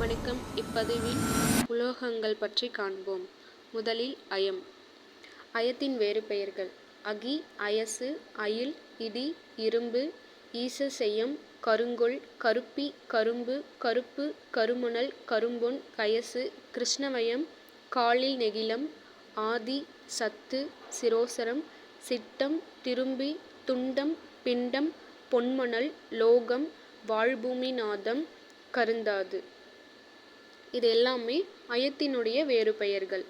வணக்கம். இப்பதிவில் உலோகங்கள் பற்றி காண்போம். முதலில் அயம். அயத்தின் வேறு பெயர்கள்: அகி, அயசு, அயில், இடி, இரும்பு, ஈச செய்யம், கருங்கொள், கருப்பி, கரும்பு, கருப்பு, கருமணல், கரும்பொன், கயசு, கிருஷ்ணவயம், காலில் நெகிழம், ஆதி, சத்து, சிரோசரம், சிட்டம், திரும்பி, துண்டம், பிண்டம், பொன்மணல், லோகம், வாழ்பூமிநாதம், கருந்தாது. இது எல்லாமே அயத்தினுடைய வேறு பெயர்கள்.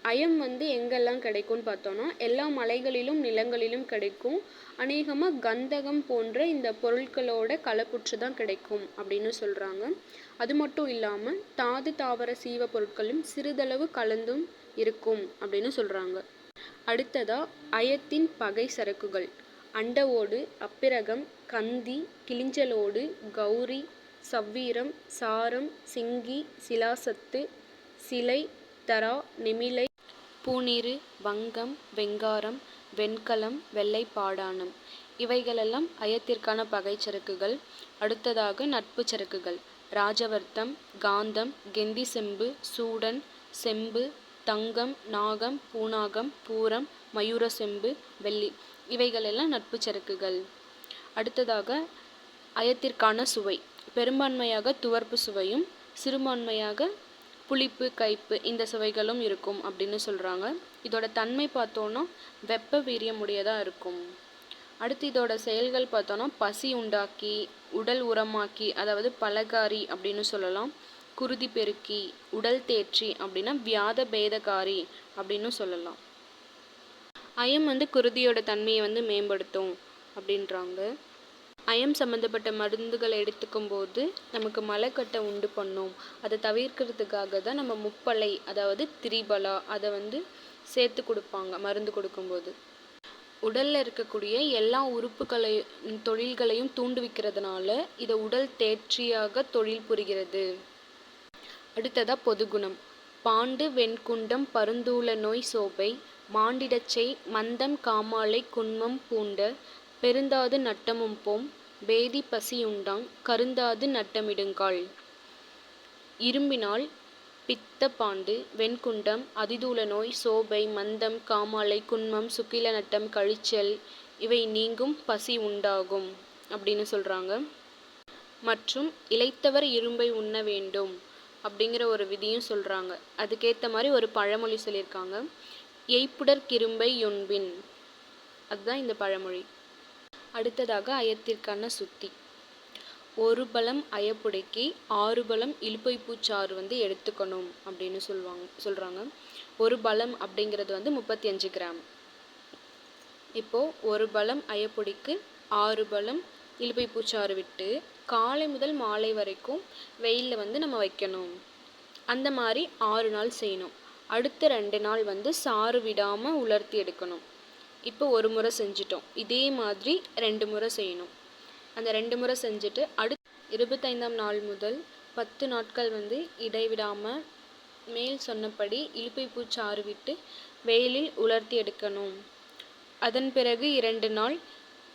அயம் எங்கெல்லாம் கிடைக்கும்னு பார்த்தோன்னா, எல்லா மலைகளிலும் நிலங்களிலும் கிடைக்கும். அநேகமாக கந்தகம் போன்ற இந்த பொருட்களோட கலப்புற்று தான் கிடைக்கும் அப்படின்னு சொல்கிறாங்க. அது மட்டும் இல்லாமல் தாது தாவர சீவ பொருட்களும் சிறிதளவு கலந்தும் இருக்கும் அப்படின்னு சொல்கிறாங்க. அடுத்ததாக அயத்தின் பகை சரக்குகள்: அண்டவோடு, அப்பிரகம், கந்தி, கிளிஞ்சலோடு, கௌரி, சவ்வீரம், சாரம், சிங்கி, சிலாசத்து, சிலை, தரா, நெமிலை, பூநீறு, வங்கம், வெங்காரம், வெண்கலம், வெள்ளைப்பாடானம். இவைகளெல்லாம் அயத்திற்கான பகைச்சரக்குகள். அடுத்ததாக நட்பு சரக்குகள்: ராஜவர்த்தம், காந்தம், கெந்தி செம்பு, சூடன், செம்பு, தங்கம், நாகம், பூனாகம், பூரம், மயூர செம்பு, வெள்ளி. இவைகளெல்லாம் நட்பு சரக்குகள். அடுத்ததாக அயத்திற்கான சுவை: பெரும்பான்மையாக துவர்ப்பு சுவையும் சிறுபான்மையாக புளிப்பு, கைப்பு இந்த சுவைகளும் இருக்கும் அப்படின்னு சொல்கிறாங்க. இதோட தன்மை பார்த்தோன்னா வெப்ப வீரியம் உடையதாக இருக்கும். அடுத்து இதோட செயல்கள் பார்த்தோன்னா பசி உண்டாக்கி, உடல் உரமாக்கி, அதாவது பலகாரி அப்படின்னு சொல்லலாம். குருதி பெருக்கி, உடல் தேற்றி அப்படின்னா வியாத பேதகாரி அப்படின்னு சொல்லலாம். அயம் குருதியோட தன்மையை மேம்படுத்தும் அப்படின்றாங்க. அயம் சம்மந்தப்பட்ட மருந்துகளை எடுத்துக்கும் போது நமக்கு மலக்கட்டை உண்டு பண்ணும். அதை தவிர்க்கிறதுக்காக தான் நம்ம முப்பலை, அதாவது திரிபலா, அதை சேர்த்து கொடுப்பாங்க மருந்து கொடுக்கும்போது. உடலில் இருக்கக்கூடிய எல்லா தொழில்களையும் தூண்டுவிக்கிறதுனால இதை உடல் தேற்றியாக தொழில் புரிகிறது. அடுத்ததாக பொதுகுணம்: பாண்டு, வெண்குண்டம், பருந்தூல நோய், சோபை, மாண்டிடச்சை, மந்தம், காமாலை, குன்மம், பூண்ட, பெருந்தாது நட்டமும் போம், பேதி பசியுண்டாங், கருந்தாது நட்டமிடுங்கால். இரும்பினால் பித்த, பாண்டு, வெண்குண்டம், அதிதூல நோய், சோபை, மந்தம், காமாலை, குன்மம், சுக்கில நட்டம், கழிச்சல் இவை நீங்கும், பசி உண்டாகும் அப்படின்னு சொல்கிறாங்க. மற்றும் இளைத்தவர் இரும்பை உண்ண வேண்டும் அப்படிங்கிற ஒரு விதியும் சொல்கிறாங்க. அதுக்கேற்ற மாதிரி ஒரு பழமொழி சொல்லியிருக்காங்க: எய்ப்புடற்கிரும்பை யொன்பின். அதுதான் இந்த பழமொழி. அடுத்ததாக அயத்திற்கான சுத்தி: ஒரு பலம் அயப்புடைக்கு 6 பலம் இலுப்பைப்பூச்சாறு எடுத்துக்கணும் அப்படின்னு சொல்கிறாங்க. ஒரு பலம் அப்படிங்கிறது 35 கிராம். இப்போது ஒரு பலம் அயப்புடிக்கு 6 பலம் இலுப்பைப்பூச்சாறு விட்டு காலை முதல் மாலை வரைக்கும் வெயிலில் நம்ம வைக்கணும். அந்த மாதிரி 6 நாள் செய்யணும். அடுத்த 2 நாள் சாறு விடாமல் உலர்த்தி எடுக்கணும். இப்போ ஒரு முறை செஞ்சிட்டோம். இதே மாதிரி 2 முறை செய்யணும். அந்த 2 முறை செஞ்சுட்டு அடுத்த 25ஆம் நாள் முதல் 10 நாட்கள் இடைவிடாமல் மேல் சொன்னபடி இலுப்பைப்பூச்சாறு விட்டு வெயிலில் உலர்த்தி எடுக்கணும். அதன் பிறகு 2 நாள்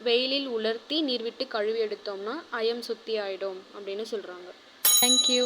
வெயிலில் உலர்த்தி நீர் விட்டு கழுவி எடுத்தோம்னா அயம் சுத்தி ஆகிடும் அப்படின்னு சொல்கிறாங்க. தேங்க்யூ.